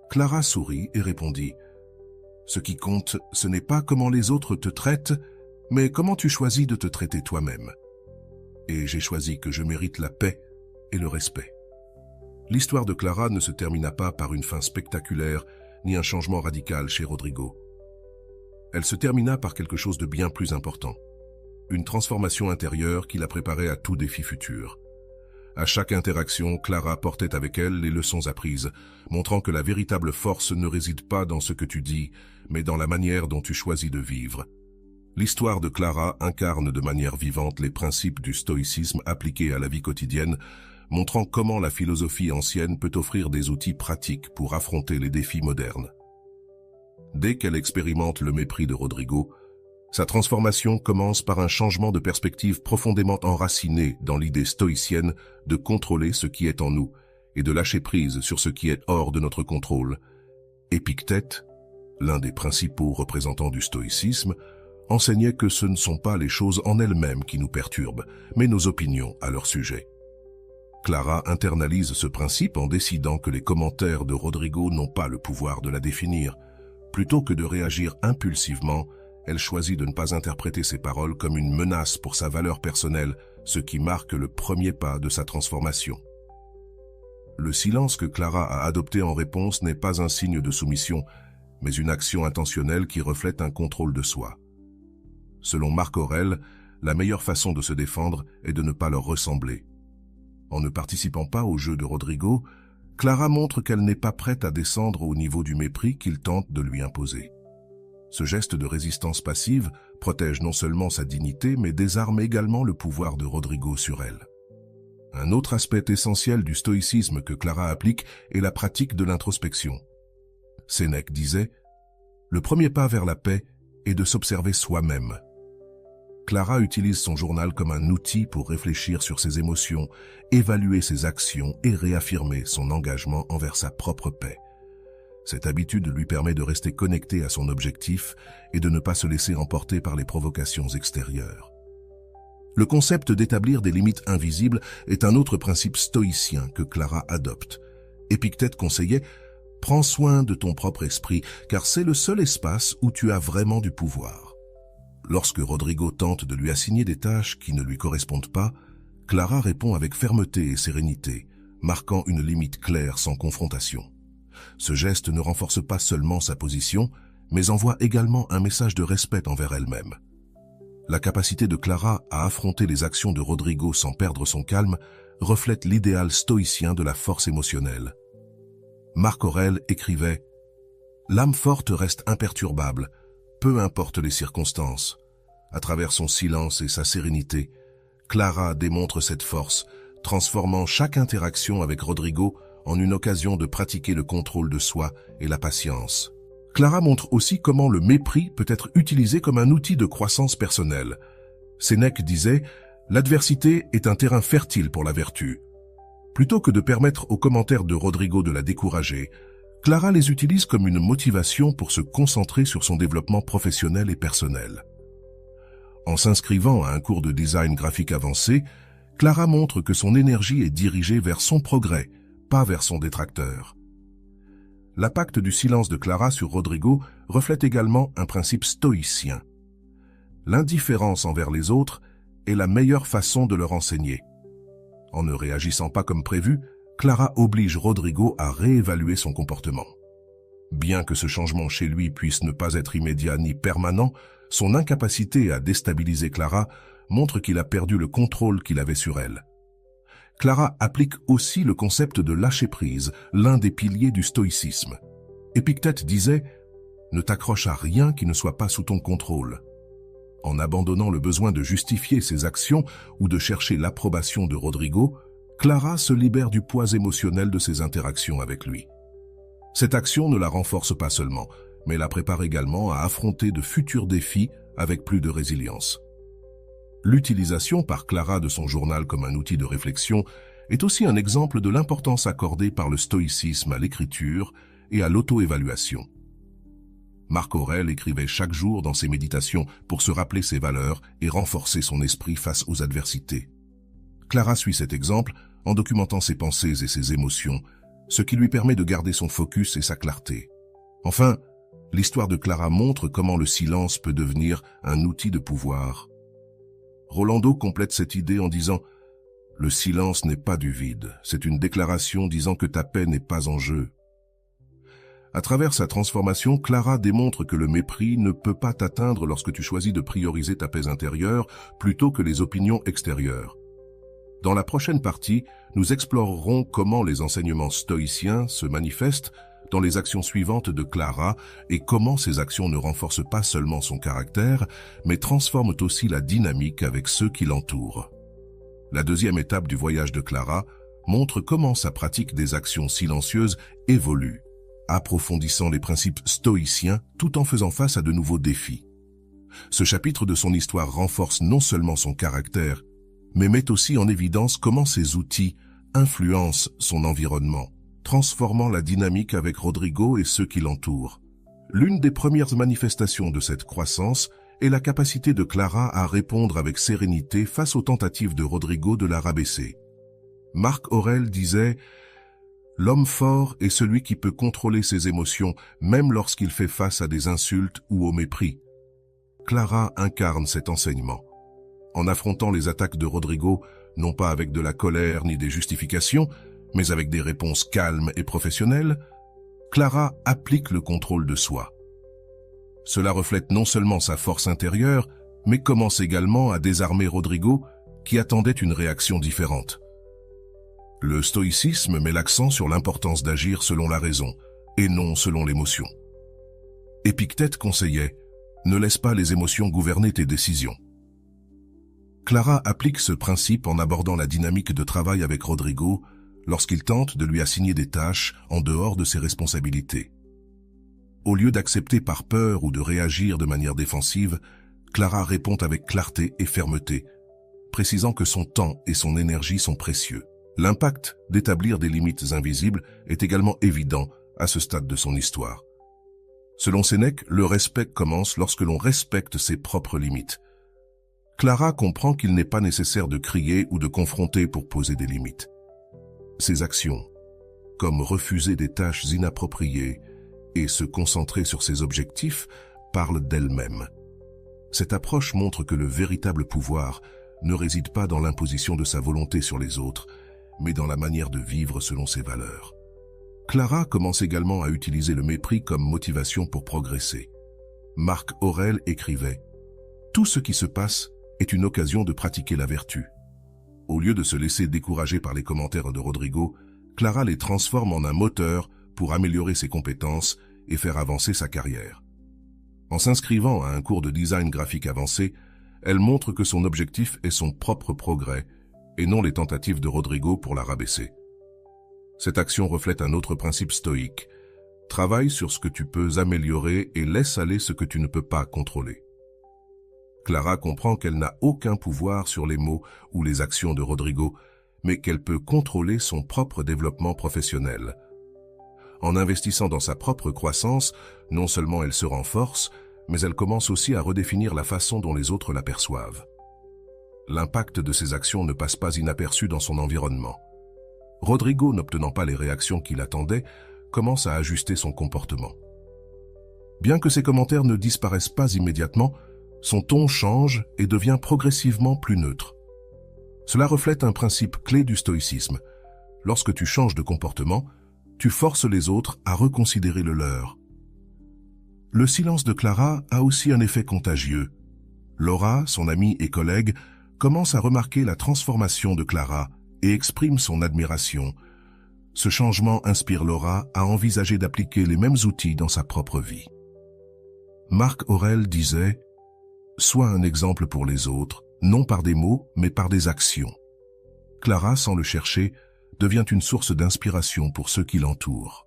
Clara sourit et répondit « Ce qui compte, ce n'est pas comment les autres te traitent, mais comment tu choisis de te traiter toi-même. Et j'ai choisi que je mérite la paix et le respect. » L'histoire de Clara ne se termina pas par une fin spectaculaire ni un changement radical chez Rodrigo. Elle se termina par quelque chose de bien plus important. Une transformation intérieure qui la préparait à tout défi futur. À chaque interaction, Clara portait avec elle les leçons apprises, montrant que la véritable force ne réside pas dans ce que tu dis, mais dans la manière dont tu choisis de vivre. L'histoire de Clara incarne de manière vivante les principes du stoïcisme appliqués à la vie quotidienne, montrant comment la philosophie ancienne peut offrir des outils pratiques pour affronter les défis modernes. Dès qu'elle expérimente le mépris de Rodrigo, sa transformation commence par un changement de perspective profondément enraciné dans l'idée stoïcienne de contrôler ce qui est en nous et de lâcher prise sur ce qui est hors de notre contrôle. Épictète, l'un des principaux représentants du stoïcisme, enseignait que ce ne sont pas les choses en elles-mêmes qui nous perturbent, mais nos opinions à leur sujet. Clara internalise ce principe en décidant que les commentaires de Rodrigo n'ont pas le pouvoir de la définir. Plutôt que de réagir impulsivement, elle choisit de ne pas interpréter ses paroles comme une menace pour sa valeur personnelle, ce qui marque le premier pas de sa transformation. Le silence que Clara a adopté en réponse n'est pas un signe de soumission, mais une action intentionnelle qui reflète un contrôle de soi. Selon Marc Aurèle, la meilleure façon de se défendre est de ne pas leur ressembler. En ne participant pas au jeu de Rodrigo, Clara montre qu'elle n'est pas prête à descendre au niveau du mépris qu'il tente de lui imposer. Ce geste de résistance passive protège non seulement sa dignité, mais désarme également le pouvoir de Rodrigo sur elle. Un autre aspect essentiel du stoïcisme que Clara applique est la pratique de l'introspection. Sénèque disait « Le premier pas vers la paix est de s'observer soi-même ». Clara utilise son journal comme un outil pour réfléchir sur ses émotions, évaluer ses actions et réaffirmer son engagement envers sa propre paix. Cette habitude lui permet de rester connecté à son objectif et de ne pas se laisser emporter par les provocations extérieures. Le concept d'établir des limites invisibles est un autre principe stoïcien que Clara adopte. Épictète conseillait « Prends soin de ton propre esprit, car c'est le seul espace où tu as vraiment du pouvoir ». Lorsque Rodrigo tente de lui assigner des tâches qui ne lui correspondent pas, Clara répond avec fermeté et sérénité, marquant une limite claire sans confrontation. Ce geste ne renforce pas seulement sa position, mais envoie également un message de respect envers elle-même. La capacité de Clara à affronter les actions de Rodrigo sans perdre son calme reflète l'idéal stoïcien de la force émotionnelle. Marc Aurèle écrivait « L'âme forte reste imperturbable, peu importe les circonstances. À travers son silence et sa sérénité, Clara démontre cette force, transformant chaque interaction avec Rodrigo en une occasion de pratiquer le contrôle de soi et la patience. » Clara montre aussi comment le mépris peut être utilisé comme un outil de croissance personnelle. Sénèque disait « L'adversité est un terrain fertile pour la vertu ». Plutôt que de permettre aux commentaires de Rodrigo de la décourager, Clara les utilise comme une motivation pour se concentrer sur son développement professionnel et personnel. En s'inscrivant à un cours de design graphique avancé, Clara montre que son énergie est dirigée vers son progrès, pas vers son détracteur. L'impact du silence de Clara sur Rodrigo reflète également un principe stoïcien. L'indifférence envers les autres est la meilleure façon de leur enseigner. En ne réagissant pas comme prévu, Clara oblige Rodrigo à réévaluer son comportement. Bien que ce changement chez lui puisse ne pas être immédiat ni permanent, son incapacité à déstabiliser Clara montre qu'il a perdu le contrôle qu'il avait sur elle. Clara applique aussi le concept de lâcher-prise, l'un des piliers du stoïcisme. Épictète disait « Ne t'accroche à rien qui ne soit pas sous ton contrôle ». En abandonnant le besoin de justifier ses actions ou de chercher l'approbation de Rodrigo, Clara se libère du poids émotionnel de ses interactions avec lui. Cette action ne la renforce pas seulement, mais la prépare également à affronter de futurs défis avec plus de résilience. L'utilisation par Clara de son journal comme un outil de réflexion est aussi un exemple de l'importance accordée par le stoïcisme à l'écriture et à l'auto-évaluation. Marc Aurèle écrivait chaque jour dans ses méditations pour se rappeler ses valeurs et renforcer son esprit face aux adversités. Clara suit cet exemple en documentant ses pensées et ses émotions, ce qui lui permet de garder son focus et sa clarté. Enfin, l'histoire de Clara montre comment le silence peut devenir un outil de pouvoir. Rolando complète cette idée en disant « Le silence n'est pas du vide, c'est une déclaration disant que ta paix n'est pas en jeu. » À travers sa transformation, Clara démontre que le mépris ne peut pas t'atteindre lorsque tu choisis de prioriser ta paix intérieure plutôt que les opinions extérieures. Dans la prochaine partie, nous explorerons comment les enseignements stoïciens se manifestent dans les actions suivantes de Clara et comment ces actions ne renforcent pas seulement son caractère, mais transforment aussi la dynamique avec ceux qui l'entourent. La deuxième étape du voyage de Clara montre comment sa pratique des actions silencieuses évolue, approfondissant les principes stoïciens tout en faisant face à de nouveaux défis. Ce chapitre de son histoire renforce non seulement son caractère, mais met aussi en évidence comment ses outils influencent son environnement, transformant la dynamique avec Rodrigo et ceux qui l'entourent. L'une des premières manifestations de cette croissance est la capacité de Clara à répondre avec sérénité face aux tentatives de Rodrigo de la rabaisser. Marc Aurèle disait « L'homme fort est celui qui peut contrôler ses émotions, même lorsqu'il fait face à des insultes ou au mépris. » Clara incarne cet enseignement. En affrontant les attaques de Rodrigo, non pas avec de la colère ni des justifications, mais avec des réponses calmes et professionnelles, Clara applique le contrôle de soi. Cela reflète non seulement sa force intérieure, mais commence également à désarmer Rodrigo, qui attendait une réaction différente. Le stoïcisme met l'accent sur l'importance d'agir selon la raison, et non selon l'émotion. Épictète conseillait « Ne laisse pas les émotions gouverner tes décisions ». Clara applique ce principe en abordant la dynamique de travail avec Rodrigo lorsqu'il tente de lui assigner des tâches en dehors de ses responsabilités. Au lieu d'accepter par peur ou de réagir de manière défensive, Clara répond avec clarté et fermeté, précisant que son temps et son énergie sont précieux. L'impact d'établir des limites invisibles est également évident à ce stade de son histoire. Selon Sénèque, le respect commence lorsque l'on respecte ses propres limites. Clara comprend qu'il n'est pas nécessaire de crier ou de confronter pour poser des limites. Ses actions, comme refuser des tâches inappropriées et se concentrer sur ses objectifs, parlent d'elle-même. Cette approche montre que le véritable pouvoir ne réside pas dans l'imposition de sa volonté sur les autres, mais dans la manière de vivre selon ses valeurs. Clara commence également à utiliser le mépris comme motivation pour progresser. Marc Aurèle écrivait « Tout ce qui se passe est une occasion de pratiquer la vertu ». Au lieu de se laisser décourager par les commentaires de Rodrigo, Clara les transforme en un moteur pour améliorer ses compétences et faire avancer sa carrière. En s'inscrivant à un cours de design graphique avancé, elle montre que son objectif est son propre progrès et non les tentatives de Rodrigo pour la rabaisser. Cette action reflète un autre principe stoïque. Travaille sur ce que tu peux améliorer et laisse aller ce que tu ne peux pas contrôler. Clara comprend qu'elle n'a aucun pouvoir sur les mots ou les actions de Rodrigo, mais qu'elle peut contrôler son propre développement professionnel. En investissant dans sa propre croissance, non seulement elle se renforce, mais elle commence aussi à redéfinir la façon dont les autres l'aperçoivent. L'impact de ses actions ne passe pas inaperçu dans son environnement. Rodrigo, n'obtenant pas les réactions qu'il attendait, commence à ajuster son comportement. Bien que ses commentaires ne disparaissent pas immédiatement, son ton change et devient progressivement plus neutre. Cela reflète un principe clé du stoïcisme. Lorsque tu changes de comportement, tu forces les autres à reconsidérer le leur. Le silence de Clara a aussi un effet contagieux. Laura, son amie et collègue, commence à remarquer la transformation de Clara et exprime son admiration. Ce changement inspire Laura à envisager d'appliquer les mêmes outils dans sa propre vie. Marc Aurèle disait « Sois un exemple pour les autres, non par des mots, mais par des actions ». Clara, sans le chercher, devient une source d'inspiration pour ceux qui l'entourent.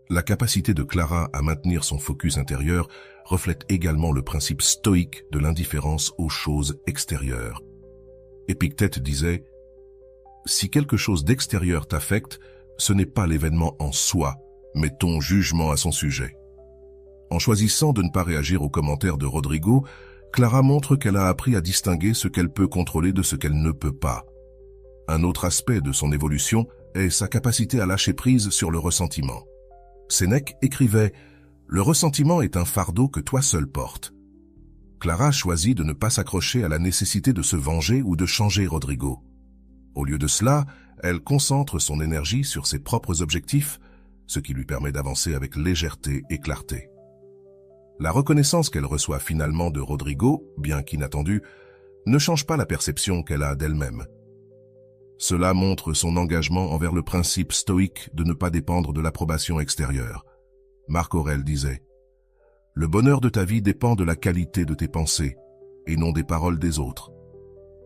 La capacité de Clara à maintenir son focus intérieur reflète également le principe stoïque de l'indifférence aux choses extérieures. Épictète disait « Si quelque chose d'extérieur t'affecte, ce n'est pas l'événement en soi, mais ton jugement à son sujet. » En choisissant de ne pas réagir aux commentaires de Rodrigo, Clara montre qu'elle a appris à distinguer ce qu'elle peut contrôler de ce qu'elle ne peut pas. Un autre aspect de son évolution est sa capacité à lâcher prise sur le ressentiment. Sénèque écrivait « Le ressentiment est un fardeau que toi seul portes ». Clara choisit de ne pas s'accrocher à la nécessité de se venger ou de changer Rodrigo. Au lieu de cela, elle concentre son énergie sur ses propres objectifs, ce qui lui permet d'avancer avec légèreté et clarté. La reconnaissance qu'elle reçoit finalement de Rodrigo, bien qu'inattendue, ne change pas la perception qu'elle a d'elle-même. Cela montre son engagement envers le principe stoïque de ne pas dépendre de l'approbation extérieure. Marc Aurèle disait « Le bonheur de ta vie dépend de la qualité de tes pensées, et non des paroles des autres. »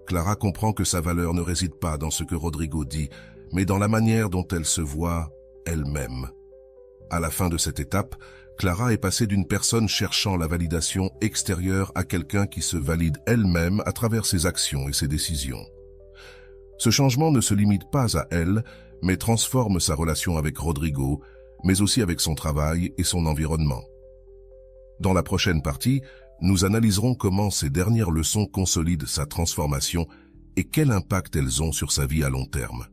Clara comprend que sa valeur ne réside pas dans ce que Rodrigo dit, mais dans la manière dont elle se voit elle-même. À la fin de cette étape, Clara est passée d'une personne cherchant la validation extérieure à quelqu'un qui se valide elle-même à travers ses actions et ses décisions. Ce changement ne se limite pas à elle, mais transforme sa relation avec Rodrigo, mais aussi avec son travail et son environnement. Dans la prochaine partie, nous analyserons comment ces dernières leçons consolident sa transformation et quel impact elles ont sur sa vie à long terme.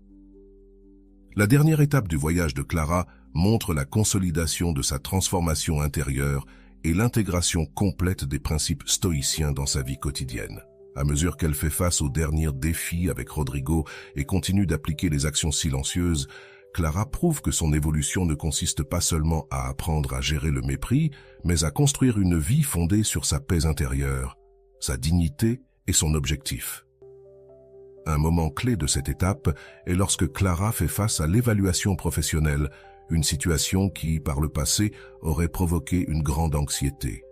La dernière étape du voyage de Clara montre la consolidation de sa transformation intérieure et l'intégration complète des principes stoïciens dans sa vie quotidienne. À mesure qu'elle fait face aux derniers défis avec Rodrigo et continue d'appliquer les actions silencieuses, Clara prouve que son évolution ne consiste pas seulement à apprendre à gérer le mépris, mais à construire une vie fondée sur sa paix intérieure, sa dignité et son objectif. Un moment clé de cette étape est lorsque Clara fait face à l'évaluation professionnelle, une situation qui, par le passé, aurait provoqué une grande anxiété.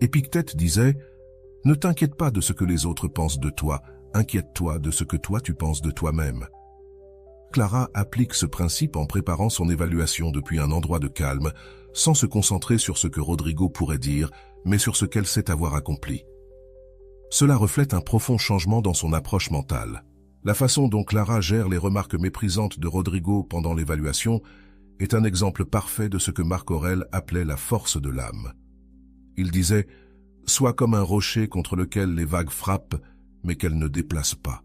Épictète disait « Ne t'inquiète pas de ce que les autres pensent de toi, inquiète-toi de ce que toi tu penses de toi-même. Clara applique ce principe en préparant son évaluation depuis un endroit de calme, sans se concentrer sur ce que Rodrigo pourrait dire, mais sur ce qu'elle sait avoir accompli. Cela reflète un profond changement dans son approche mentale. La façon dont Clara gère les remarques méprisantes de Rodrigo pendant l'évaluation est un exemple parfait de ce que Marc Aurèle appelait la force de l'âme. Il disait « Sois comme un rocher contre lequel les vagues frappent, mais qu'elles ne déplacent pas ».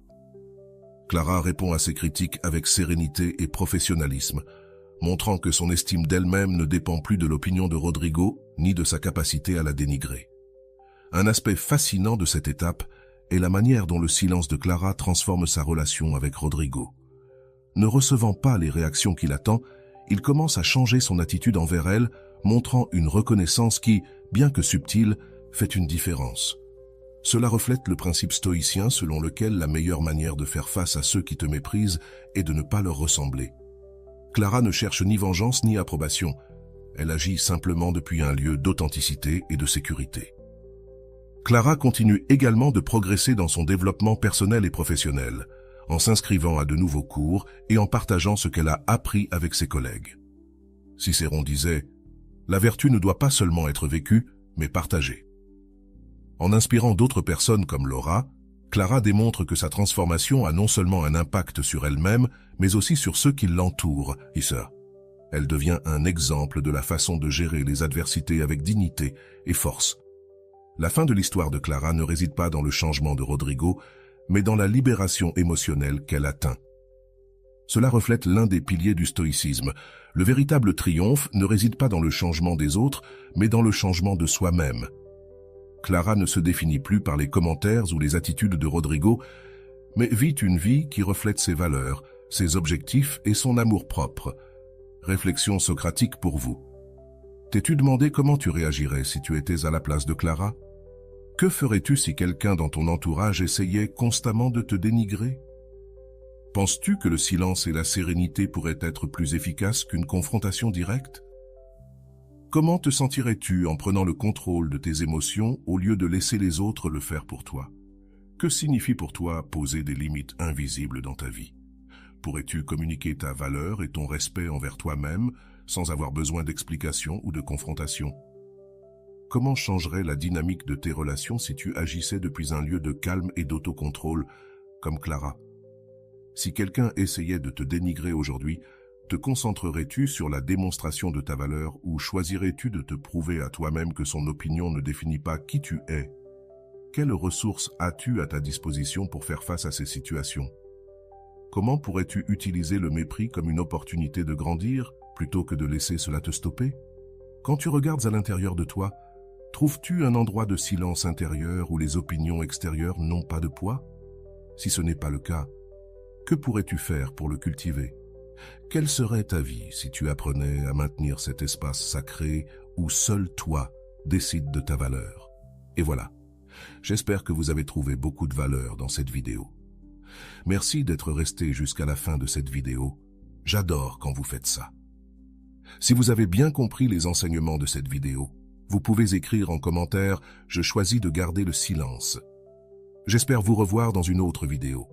Clara répond à ces critiques avec sérénité et professionnalisme, montrant que son estime d'elle-même ne dépend plus de l'opinion de Rodrigo ni de sa capacité à la dénigrer. Un aspect fascinant de cette étape est la manière dont le silence de Clara transforme sa relation avec Rodrigo. Ne recevant pas les réactions qu'il attend, il commence à changer son attitude envers elle, montrant une reconnaissance qui, bien que subtile, fait une différence. Cela reflète le principe stoïcien selon lequel la meilleure manière de faire face à ceux qui te méprisent est de ne pas leur ressembler. Clara ne cherche ni vengeance ni approbation. Elle agit simplement depuis un lieu d'authenticité et de sécurité. Clara continue également de progresser dans son développement personnel et professionnel, en s'inscrivant à de nouveaux cours et en partageant ce qu'elle a appris avec ses collègues. Cicéron disait « La vertu ne doit pas seulement être vécue, mais partagée ». En inspirant d'autres personnes comme Laura, Clara démontre que sa transformation a non seulement un impact sur elle-même, mais aussi sur ceux qui l'entourent. Elle devient un exemple de la façon de gérer les adversités avec dignité et force. La fin de l'histoire de Clara ne réside pas dans le changement de Rodrigo, mais dans la libération émotionnelle qu'elle atteint. Cela reflète l'un des piliers du stoïcisme. Le véritable triomphe ne réside pas dans le changement des autres, mais dans le changement de soi-même. Clara ne se définit plus par les commentaires ou les attitudes de Rodrigo, mais vit une vie qui reflète ses valeurs, ses objectifs et son amour-propre. Réflexion socratique pour vous. T'es-tu demandé comment tu réagirais si tu étais à la place de Clara? Que ferais-tu si quelqu'un dans ton entourage essayait constamment de te dénigrer? Penses-tu que le silence et la sérénité pourraient être plus efficaces qu'une confrontation directe? Comment te sentirais-tu en prenant le contrôle de tes émotions au lieu de laisser les autres le faire pour toi? Que signifie pour toi poser des limites invisibles dans ta vie? Pourrais-tu communiquer ta valeur et ton respect envers toi-même sans avoir besoin d'explications ou de confrontation? Comment changerait la dynamique de tes relations si tu agissais depuis un lieu de calme et d'autocontrôle, comme Clara? Si quelqu'un essayait de te dénigrer aujourd'hui, te concentrerais-tu sur la démonstration de ta valeur ou choisirais-tu de te prouver à toi-même que son opinion ne définit pas qui tu es? Quelles ressources as-tu à ta disposition pour faire face à ces situations? Comment pourrais-tu utiliser le mépris comme une opportunité de grandir plutôt que de laisser cela te stopper? Quand tu regardes à l'intérieur de toi, trouves-tu un endroit de silence intérieur où les opinions extérieures n'ont pas de poids? Si ce n'est pas le cas, que pourrais-tu faire pour le cultiver? Quelle serait ta vie si tu apprenais à maintenir cet espace sacré où seul toi décides de ta valeur? Et voilà, j'espère que vous avez trouvé beaucoup de valeur dans cette vidéo. Merci d'être resté jusqu'à la fin de cette vidéo. J'adore quand vous faites ça. Si vous avez bien compris les enseignements de cette vidéo, vous pouvez écrire en commentaire « Je choisis de garder le silence ». J'espère vous revoir dans une autre vidéo.